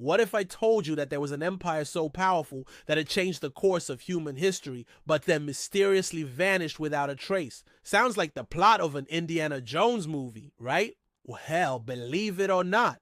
What if I told you that there was an empire so powerful that it changed the course of human history, but then mysteriously vanished without a trace? Sounds like the plot of an Indiana Jones movie, right? Well, hell, believe it or not,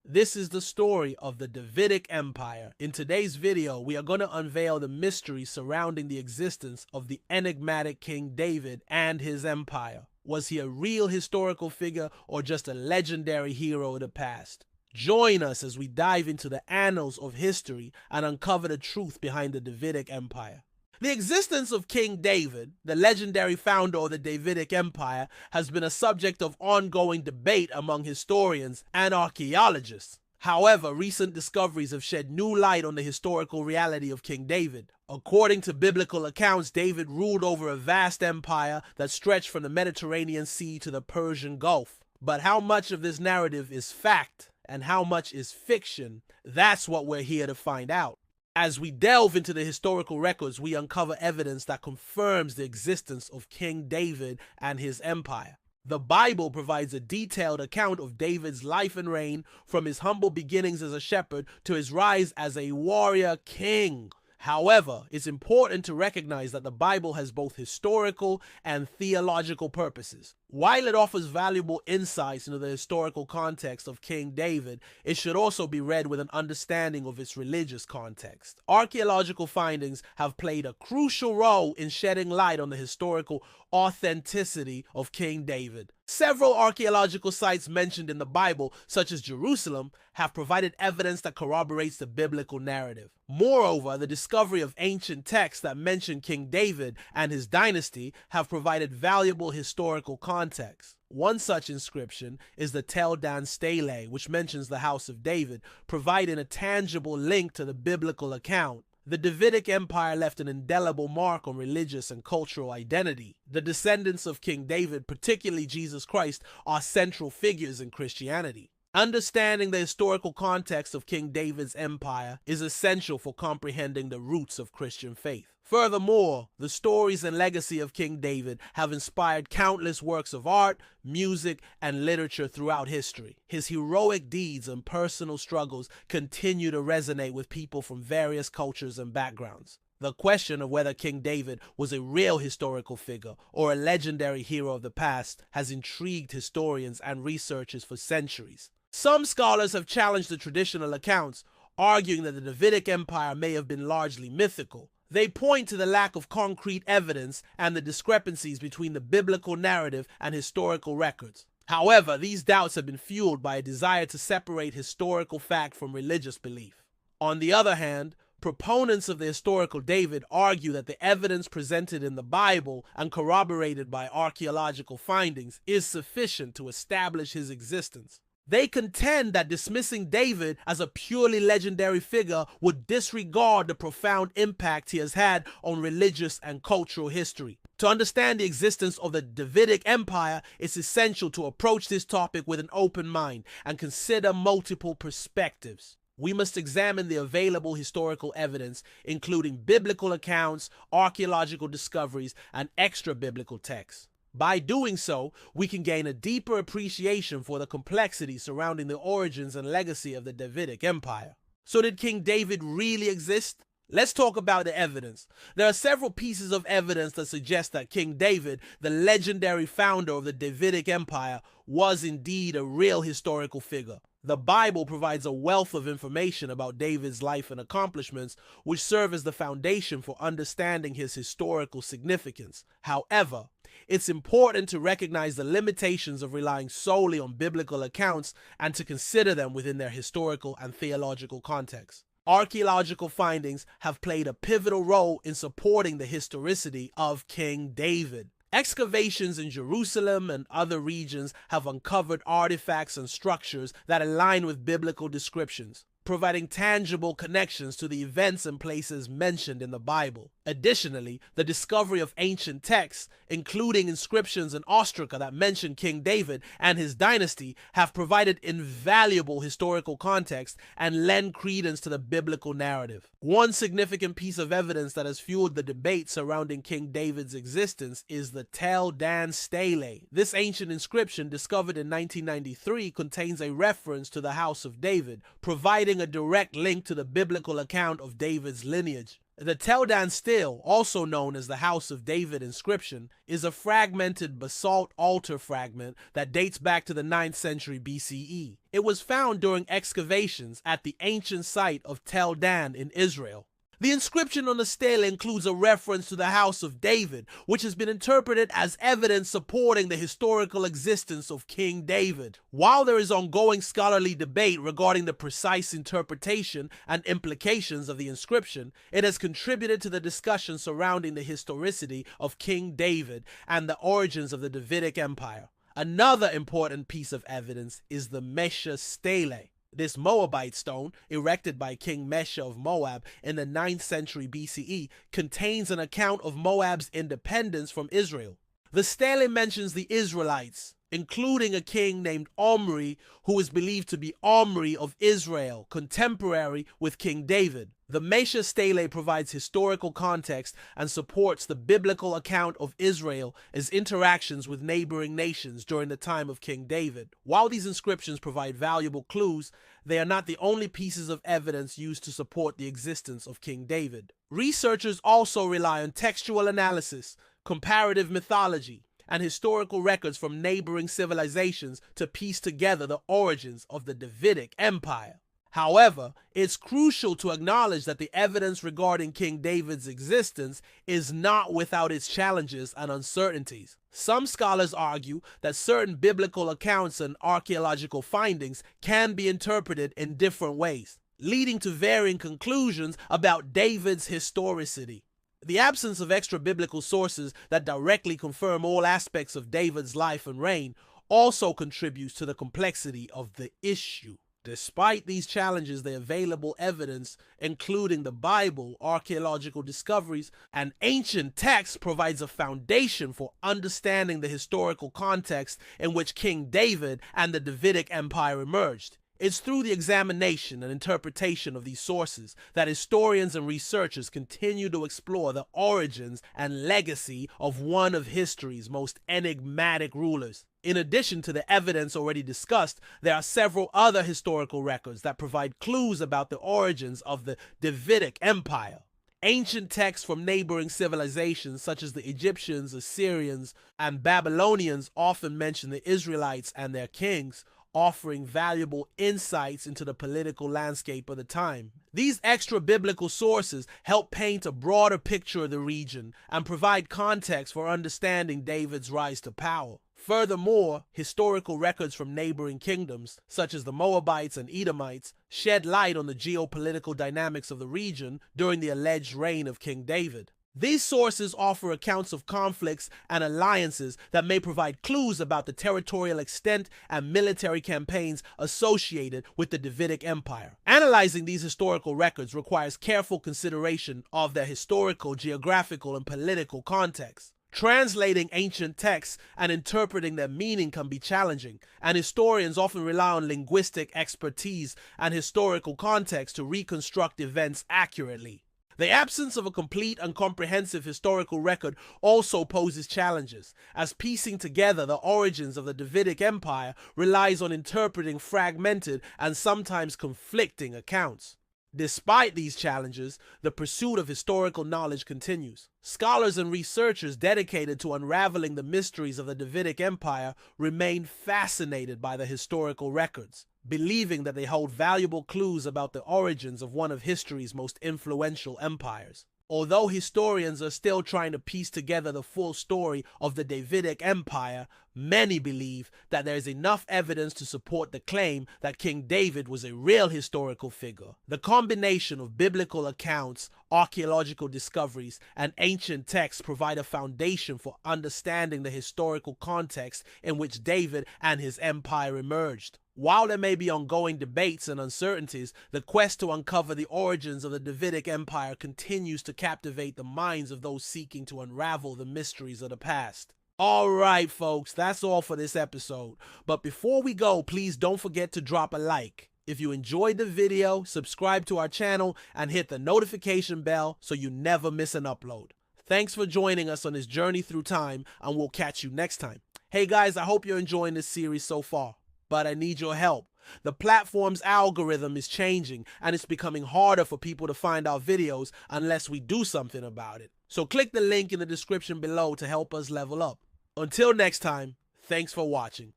this is the story of the Davidic Empire. In today's video, we are going to unveil the mystery surrounding the existence of the enigmatic King David and his empire. Was he a real historical figure or just a legendary hero of the past? Join us as we dive into the annals of history and uncover the truth behind the Davidic Empire. The existence of King David, the legendary founder of the Davidic Empire, has been a subject of ongoing debate among historians and archaeologists. However, recent discoveries have shed new light on the historical reality of King David. According to biblical accounts, David ruled over a vast empire that stretched from the Mediterranean Sea to the Persian Gulf. But how much of this narrative is fact and how much is fiction? That's what we're here to find out. As we delve into the historical records, we uncover evidence that confirms the existence of King David and his empire. The Bible provides a detailed account of David's life and reign, from his humble beginnings as a shepherd to his rise as a warrior king. However, it's important to recognize that the Bible has both historical and theological purposes. While it offers valuable insights into the historical context of King David, it should also be read with an understanding of its religious context. Archaeological findings have played a crucial role in shedding light on the historical authenticity of King David. Several archaeological sites mentioned in the Bible, such as Jerusalem, have provided evidence that corroborates the biblical narrative. Moreover, the discovery of ancient texts that mention King David and his dynasty have provided valuable historical context. One such inscription is the Tel Dan Stele, which mentions the house of David, providing a tangible link to the biblical account. The Davidic Empire left an indelible mark on religious and cultural identity. The descendants of King David, particularly Jesus Christ, are central figures in Christianity. Understanding the historical context of King David's empire is essential for comprehending the roots of Christian faith. Furthermore, the stories and legacy of King David have inspired countless works of art, music, and literature throughout history. His heroic deeds and personal struggles continue to resonate with people from various cultures and backgrounds. The question of whether King David was a real historical figure or a legendary hero of the past has intrigued historians and researchers for centuries. Some scholars have challenged the traditional accounts, arguing that the Davidic Empire may have been largely mythical. They point to the lack of concrete evidence and the discrepancies between the biblical narrative and historical records. However, these doubts have been fueled by a desire to separate historical fact from religious belief. On the other hand, proponents of the historical David argue that the evidence presented in the Bible and corroborated by archaeological findings is sufficient to establish his existence. They contend that dismissing David as a purely legendary figure would disregard the profound impact he has had on religious and cultural history. To understand the existence of the Davidic Empire, it's essential to approach this topic with an open mind and consider multiple perspectives. We must examine the available historical evidence, including biblical accounts, archaeological discoveries, and extra-biblical texts. By doing so, we can gain a deeper appreciation for the complexity surrounding the origins and legacy of the Davidic Empire. So did King David really exist? Let's talk about the evidence. There are several pieces of evidence that suggest that King David, the legendary founder of the Davidic Empire, was indeed a real historical figure. The Bible provides a wealth of information about David's life and accomplishments, which serve as the foundation for understanding his historical significance. However, it's important to recognize the limitations of relying solely on biblical accounts and to consider them within their historical and theological context. Archaeological findings have played a pivotal role in supporting the historicity of King David. Excavations in Jerusalem and other regions have uncovered artifacts and structures that align with biblical descriptions, providing tangible connections to the events and places mentioned in the Bible. Additionally, the discovery of ancient texts, including inscriptions in ostraca that mention King David and his dynasty, have provided invaluable historical context and lend credence to the biblical narrative. One significant piece of evidence that has fueled the debate surrounding King David's existence is the Tel Dan Stele. This ancient inscription, discovered in 1993, contains a reference to the House of David, providing a direct link to the biblical account of David's lineage. The Tel Dan Stele, also known as the House of David inscription, is a fragmented basalt altar fragment that dates back to the 9th century BCE. It was found during excavations at the ancient site of Tel Dan in Israel. The inscription on the stele includes a reference to the House of David, which has been interpreted as evidence supporting the historical existence of King David. While there is ongoing scholarly debate regarding the precise interpretation and implications of the inscription, it has contributed to the discussion surrounding the historicity of King David and the origins of the Davidic Empire. Another important piece of evidence is the Mesha Stele. This Moabite stone, erected by King Mesha of Moab in the 9th century BCE, contains an account of Moab's independence from Israel. The stele mentions the Israelites, including a king named Omri, who is believed to be Omri of Israel, contemporary with King David. The Mesha Stele provides historical context and supports the biblical account of Israel as interactions with neighboring nations during the time of King David. While these inscriptions provide valuable clues, they are not the only pieces of evidence used to support the existence of King David. Researchers also rely on textual analysis, comparative mythology, and historical records from neighboring civilizations to piece together the origins of the Davidic Empire. However, it's crucial to acknowledge that the evidence regarding King David's existence is not without its challenges and uncertainties. Some scholars argue that certain biblical accounts and archaeological findings can be interpreted in different ways, leading to varying conclusions about David's historicity. The absence of extra-biblical sources that directly confirm all aspects of David's life and reign also contributes to the complexity of the issue. Despite these challenges, the available evidence, including the Bible, archaeological discoveries, and ancient texts, provides a foundation for understanding the historical context in which King David and the Davidic Empire emerged. It's through the examination and interpretation of these sources that historians and researchers continue to explore the origins and legacy of one of history's most enigmatic rulers. In addition to the evidence already discussed, there are several other historical records that provide clues about the origins of the Davidic Empire. Ancient texts from neighboring civilizations such as the Egyptians, Assyrians, and Babylonians often mention the Israelites and their kings, offering valuable insights into the political landscape of the time. These extra-biblical sources help paint a broader picture of the region and provide context for understanding David's rise to power. Furthermore, historical records from neighboring kingdoms, such as the Moabites and Edomites, shed light on the geopolitical dynamics of the region during the alleged reign of King David. These sources offer accounts of conflicts and alliances that may provide clues about the territorial extent and military campaigns associated with the Davidic Empire. Analyzing these historical records requires careful consideration of their historical, geographical, and political context. Translating ancient texts and interpreting their meaning can be challenging, and historians often rely on linguistic expertise and historical context to reconstruct events accurately. The absence of a complete and comprehensive historical record also poses challenges, as piecing together the origins of the Davidic Empire relies on interpreting fragmented and sometimes conflicting accounts. Despite these challenges, the pursuit of historical knowledge continues. Scholars and researchers dedicated to unraveling the mysteries of the Davidic Empire remain fascinated by the historical records, believing that they hold valuable clues about the origins of one of history's most influential empires. Although historians are still trying to piece together the full story of the Davidic Empire, many believe that there is enough evidence to support the claim that King David was a real historical figure. The combination of biblical accounts, archaeological discoveries, and ancient texts provide a foundation for understanding the historical context in which David and his empire emerged. While there may be ongoing debates and uncertainties, the quest to uncover the origins of the Davidic Empire continues to captivate the minds of those seeking to unravel the mysteries of the past. Alright folks, that's all for this episode. But before we go, please don't forget to drop a like. If you enjoyed the video, subscribe to our channel and hit the notification bell so you never miss an upload. Thanks for joining us on this journey through time, and we'll catch you next time. Hey guys, I hope you're enjoying this series so far, but I need your help. The platform's algorithm is changing, and it's becoming harder for people to find our videos unless we do something about it. So click the link in the description below to help us level up. Until next time, thanks for watching.